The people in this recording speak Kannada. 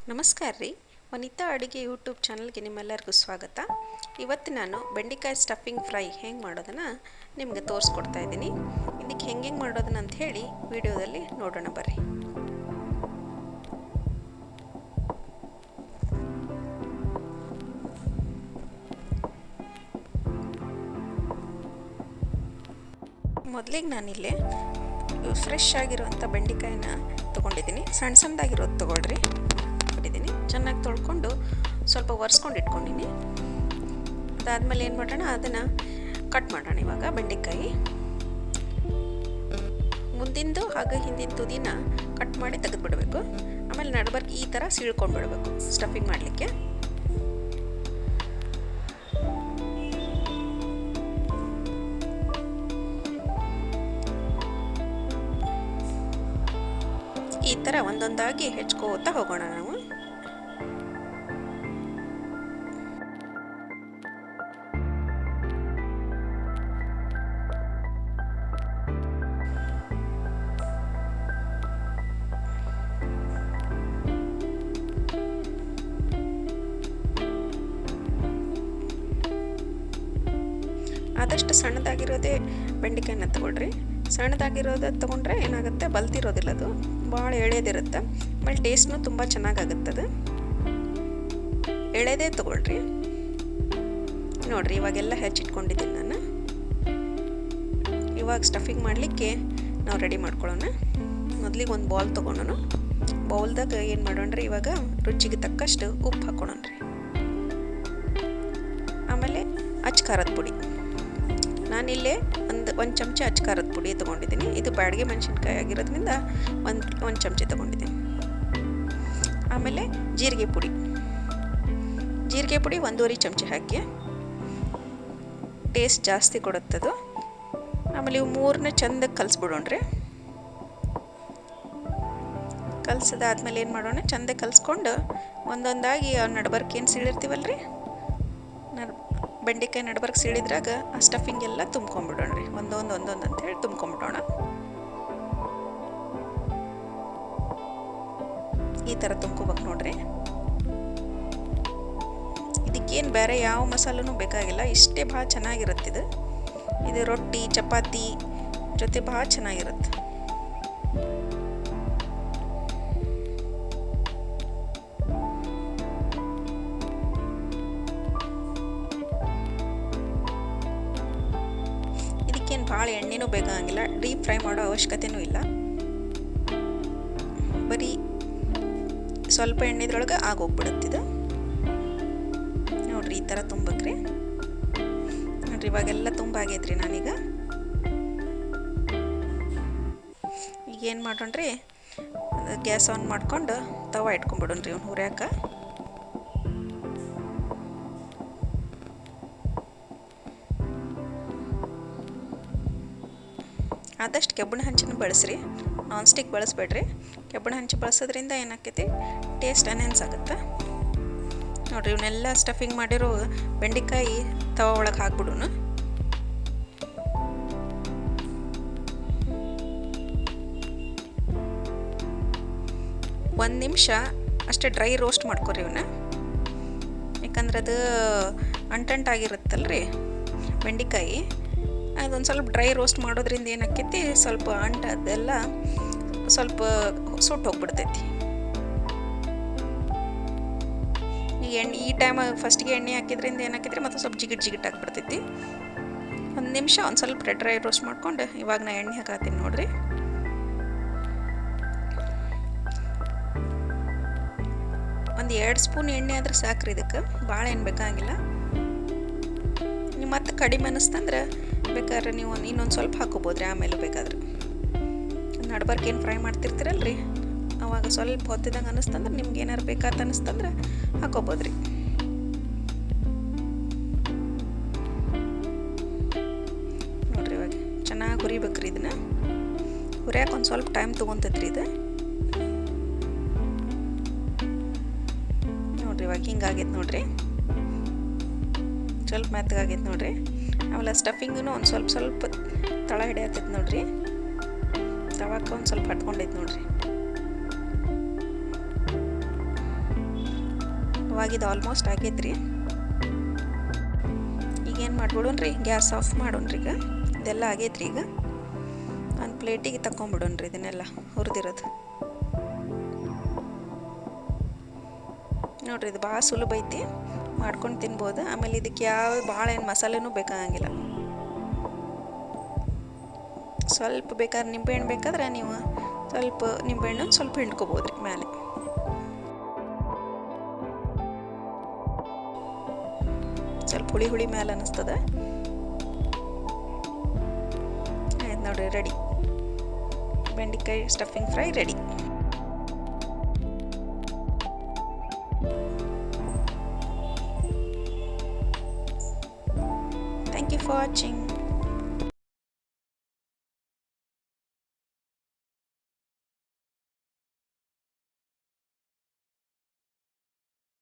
ನಮಸ್ಕಾರ ರೀ. ವನಿತಾ ಅಡುಗೆ ಯೂಟ್ಯೂಬ್ ಚಾನಲ್ಗೆ ನಿಮ್ಮೆಲ್ಲರಿಗೂ ಸ್ವಾಗತ. ಇವತ್ತು ನಾನು ಬೆಂಡೆಕಾಯಿ ಸ್ಟಫಿಂಗ್ ಫ್ರೈ ಹೆಂಗೆ ಮಾಡೋದನ್ನು ನಿಮಗೆ ತೋರಿಸ್ಕೊಡ್ತಾ ಇದ್ದೀನಿ. ಇದಕ್ಕೆ ಹೆಂಗೆ ಮಾಡೋದನ್ನ ಅಂತ ಹೇಳಿ ವಿಡಿಯೋದಲ್ಲಿ ನೋಡೋಣ ಬರ್ರಿ. ಮೊದಲಿಗೆ ನಾನಿಲ್ಲಿ ಫ್ರೆಶ್ ಆಗಿರುವಂಥ ಬೆಂಡೆಕಾಯಿನ ತೊಗೊಂಡಿದ್ದೀನಿ. ಸಣ್ಣ ಸಣ್ಣದಾಗಿರೋದು ತೊಗೊಳ್ರಿ. ಚೆನ್ನಾಗಿ ತೊಳ್ಕೊಂಡು ಸ್ವಲ್ಪ ಒರೆಸ್ಕೊಂಡು ಇಟ್ಕೊಂಡಿನಿ. ಅದಾದಮೇಲೆ ಏನು ಮಾಡೋಣ, ಅದನ್ನು ಕಟ್ ಮಾಡೋಣ. ಇವಾಗ ಬೆಂಡೆಕಾಯಿ ಮುಂದಿಂದು ಹಾಗೆ ಹಿಂದಿನ ತುದಿನ ಕಟ್ ಮಾಡಿ ತೆಗೆದುಬಿಡಬೇಕು. ಆಮೇಲೆ ನಡ್ಬರ್ಕ್ ಈ ಥರ ಸೀಳ್ಕೊಂಡ್ಬಿಡ್ಬೇಕು ಸ್ಟಫಿಂಗ್ ಮಾಡಲಿಕ್ಕೆ. ಈ ಥರ ಒಂದೊಂದಾಗಿ ಹೆಚ್ಕೋತಾ ಹೋಗೋಣ ನಾವು. ಆದಷ್ಟು ಸಣ್ಣದಾಗಿರೋದೇ ಬೆಂಡೆಕಾಯಿನ ತಗೊಳ್ರಿ. ಸಣ್ಣದಾಗಿರೋದು ತೊಗೊಂಡ್ರೆ ಏನಾಗುತ್ತೆ, ಬಲ್ತಿರೋದಿಲ್ಲ, ಅದು ಭಾಳ ಎಳೆದಿರುತ್ತೆ. ಆಮೇಲೆ ಟೇಸ್ಟ್ನೂ ತುಂಬ ಚೆನ್ನಾಗಾಗುತ್ತದೆ. ಎಳೆದೇ ತೊಗೊಳ್ರಿ. ನೋಡಿರಿ, ಇವಾಗೆಲ್ಲ ಹೆಚ್ಚಿಟ್ಕೊಂಡಿದ್ದೀನಿ ನಾನು. ಇವಾಗ ಸ್ಟಫಿಂಗ್ ಮಾಡಲಿಕ್ಕೆ ನಾವು ರೆಡಿ ಮಾಡ್ಕೊಳ್ಳೋಣ. ಮೊದಲಿಗೆ ಒಂದು ಬೌಲ್ ತೊಗೊಂಡೋಣ. ಬೌಲ್ದಾಗ ಏನು ಮಾಡೋಣ್ರಿ, ಇವಾಗ ರುಚಿಗೆ ತಕ್ಕಷ್ಟು ಉಪ್ಪು ಹಾಕೊಳ್ಳೋಣ್ರಿ. ಆಮೇಲೆ ಅಚ್ಚ ಖಾರದ ಪುಡಿ. ನಾನಿಲ್ಲೇ ಒಂದು ಚಮಚ ಅಚ್ಚ ಖಾರದ ಪುಡಿ ತೊಗೊಂಡಿದ್ದೀನಿ. ಇದು ಬ್ಯಾಡಗೆ ಮೆಣಸಿನ್ಕಾಯಿ ಆಗಿರೋದ್ರಿಂದ ಒಂದು ಚಮಚ ತೊಗೊಂಡಿದ್ದೀನಿ. ಆಮೇಲೆ ಜೀರಿಗೆ ಪುಡಿ 1.5 ಚಮಚ ಹಾಕಿ, ಟೇಸ್ಟ್ ಜಾಸ್ತಿ ಕೊಡುತ್ತದು. ಆಮೇಲೆ ಇವು ಮೂರನ್ನ ಚೆಂದಾಗಿ ಕಲಿಸ್ಬಿಡೋಣ್ರಿ. ಕಲಸಿದಾದ್ಮೇಲೆ ಏನು ಮಾಡೋಣ, ಚೆಂದಾಗಿ ಕಲಿಸ್ಕೊಂಡು ಒಂದೊಂದಾಗಿ ನಡ್ಬರ್ಕ್ ಏನು ಸೀಳಿರ್ತೀವಲ್ರಿ, ಬೆಂಡೆಕಾಯಿ ನಡ್ಬರ್ಕ್ ಸೀಳಿದ್ರಾಗ ಆ ಸ್ಟಫಿಂಗ್ ಎಲ್ಲ ತುಂಬ್ಕೊಂಡ್ಬಿಡೋಣ್ರಿ. ಒಂದೊಂದು ಅಂತೇಳಿ ತುಂಬ್ಕೊಂಡ್ಬಿಡೋಣ. ಈ ಥರ ತುಂಬ್ಕೋಬೇಕು ನೋಡ್ರಿ. ಇದಕ್ಕೇನು ಬೇರೆ ಯಾವ ಮಸಾಲೂ ಬೇಕಾಗಿಲ್ಲ. ಇಷ್ಟೇ ಭಾಳ ಚೆನ್ನಾಗಿರುತ್ತೆ. ಇದು ರೊಟ್ಟಿ ಚಪಾತಿ ಜೊತೆ ಭಾಳ ಚೆನ್ನಾಗಿರುತ್ತೆ. ಭಾಳ ಎಣ್ಣೆನೂ ಬೇಕಾಗಿಲ್ಲ, ಡೀಪ್ ಫ್ರೈ ಮಾಡೋ ಅವಶ್ಯಕತೆಯೂ ಇಲ್ಲ. ಬರೀ ಸ್ವಲ್ಪ ಎಣ್ಣೆದ್ರೊಳಗೆ ಆಗೋಗ್ಬಿಡುತ್ತಿದ್ದು. ನೋಡ್ರಿ, ಈ ಥರ ತುಂಬಕ್ರಿ. ನೋಡ್ರಿ, ಇವಾಗೆಲ್ಲ ತುಂಬಾಗೈತ್ರಿ. ನಾನೀಗ ಏನು ಮಾಡೋಣ್ರಿ, ಗ್ಯಾಸ್ ಆನ್ ಮಾಡ್ಕೊಂಡು ತವಾ ಇಟ್ಕೊಂಡ್ಬಿಡೋಣ್ರಿ ಅವ್ನು ಹುರಿಯಾಕ. ಆದಷ್ಟು ಕೆಬ್ಬಣ ಹಂಚನ್ನು ಬಳಸ್ರಿ, ನಾನ್ ಸ್ಟಿಕ್ ಬಳಸಬೇಡ್ರಿ. ಕೆಬ್ಬಣ ಹಂಚು ಬಳಸೋದ್ರಿಂದ ಏನಾಕೈತಿ, ಟೇಸ್ಟ್ ಎನ್ಹ್ಯಾನ್ಸ್ ಆಗುತ್ತೆ. ನೋಡಿರಿ, ಇವನ್ನೆಲ್ಲ ಸ್ಟಫಿಂಗ್ ಮಾಡಿರೋ ಬೆಂಡೆಕಾಯಿ ತವ ಒಳಗೆ ಹಾಕ್ಬಿಡೋಣ. ಒಂದು ನಿಮಿಷ ಅಷ್ಟೇ ಡ್ರೈ ರೋಸ್ಟ್ ಮಾಡ್ಕೊರಿ ಇವನ್ನ. ಯಾಕಂದ್ರೆ ಅದು ಅಂಟಂಟಾಗಿರುತ್ತಲ್ರಿ ಬೆಂಡೆಕಾಯಿ. ಅದೊಂದು ಸ್ವಲ್ಪ ಡ್ರೈ ರೋಸ್ಟ್ ಮಾಡೋದ್ರಿಂದ ಏನಾಕೈತಿ, ಸ್ವಲ್ಪ ಅದೆಲ್ಲ ಸ್ವಲ್ಪ ಸುಟ್ಟು ಹೋಗ್ಬಿಡ್ತೈತಿ. ಈ ಟೈಮ್ ಫಸ್ಟಿಗೆ ಎಣ್ಣೆ ಹಾಕಿದ್ರಿಂದ ಏನಾಕೈತ್ರಿ, ಮತ್ತು ಸ್ವಲ್ಪ ಜಿಗಿಟ್ ಆಗಿಬಿಡ್ತೈತಿ. ಒಂದು ನಿಮಿಷ ಒಂದು ಸ್ವಲ್ಪ ಡ್ರೈ ರೋಸ್ಟ್ ಮಾಡ್ಕೊಂಡು ಇವಾಗ ನಾ ಎಣ್ಣೆ ಹಾಕತ್ತೀನಿ ನೋಡ್ರಿ. ಒಂದು 2 ಸ್ಪೂನ್ ಎಣ್ಣೆ ಆದ್ರೆ ಸಾಕ್ರಿ. ಇದಕ್ಕೆ ಭಾಳ ಏನು ಬೇಕಾಗಿಲ್ಲ. ನೀವು ಮತ್ತೆ ಕಡಿಮೆ ಅನ್ನಿಸ್ತಂದ್ರೆ ಬೇಕಾದ್ರೆ ನೀವು ಇನ್ನೊಂದು ಸ್ವಲ್ಪ ಹಾಕೋಬೋದ್ರಿ. ಆಮೇಲೆ ಬೇಕಾದ್ರೆ ನಡ್ಬರ್ಕ್ ಏನು ಫ್ರೈ ಮಾಡ್ತಿರ್ತೀರಲ್ರಿ, ಅವಾಗ ಸ್ವಲ್ಪ ಹೊತ್ತಿದಂಗೆ ಅನ್ನಿಸ್ತಂದ್ರೆ ನಿಮ್ಗೆ ಏನಾರು ಬೇಕಾತ ಅನ್ನಿಸ್ತಂದ್ರೆ ಹಾಕೋಬೋದ್ರಿ. ನೋಡ್ರಿ, ಇವಾಗ ಚೆನ್ನಾಗಿ ಹುರಿಬೇಕ್ರಿ. ಇದನ್ನ ಹುರಿಯಾಕೆ ಒಂದು ಸ್ವಲ್ಪ ಟೈಮ್ ತೊಗೊತೈತ್ರಿ ಇದು. ನೋಡ್ರಿ, ಇವಾಗ ಹಿಂಗಾಗೈತೆ ನೋಡ್ರಿ, ಸ್ವಲ್ಪ ಮೆತ್ತಗಾಗೈತೆ ನೋಡ್ರಿ. ಆಮೇಲೆ ಸ್ಟಫಿಂಗೂ ಒಂದು ಸ್ವಲ್ಪ ತಳ ಹಿಡಿಯತ್ತೈತೆ ನೋಡ್ರಿ. ತವಾಕ ಒಂದು ಸ್ವಲ್ಪ ಹಟ್ಕೊಂಡೈತೆ ನೋಡ್ರಿ. ಅವಾಗಿದು ಆಲ್ಮೋಸ್ಟ್ ಆಗೈತ್ರಿ. ಈಗೇನು ಮಾಡ್ಬಿಡೋಣ್ರಿ, ಗ್ಯಾಸ್ ಆಫ್ ಮಾಡೋಣ್ರಿ. ಈಗ ಇದೆಲ್ಲ ಆಗೈತ್ರಿ. ಈಗ ಒಂದು ಪ್ಲೇಟಿಗೆ ತಗೊಂಬಿಡೋಣ್ರಿ ಇದನ್ನೆಲ್ಲ ಹುರಿದಿರೋದು. ನೋಡಿರಿ, ಇದು ಭಾಳ ಸುಲಭ ಐತಿ, ಮಾಡ್ಕೊಂಡು ತಿನ್ಬೋದು. ಆಮೇಲೆ ಇದಕ್ಕೆ ಯಾವ ಭಾಳ ಏನು ಮಸಾಲೆನೂ ಬೇಕಾಗಂಗಿಲ್ಲ. ಸ್ವಲ್ಪ ಬೇಕಾದ್ರೆ ನಿಂಬೆಹಣ್ಣು ಬೇಕಾದ್ರೆ ನೀವು ಸ್ವಲ್ಪ ನಿಂಬೆಹಣ್ಣು ಸ್ವಲ್ಪ ಹಿಂಡ್ಕೊಬೋದು ರೀ ಮೇಲೆ. ಸ್ವಲ್ಪ ಹುಳಿ ಹುಳಿ ಮೇಲೆ ಅನ್ನಿಸ್ತದೆ. ಆಯ್ತು ನೋಡಿರಿ, ರೆಡಿ. ಬೆಂಡೆಕಾಯಿ stuffing fry ready. Thank you for watching.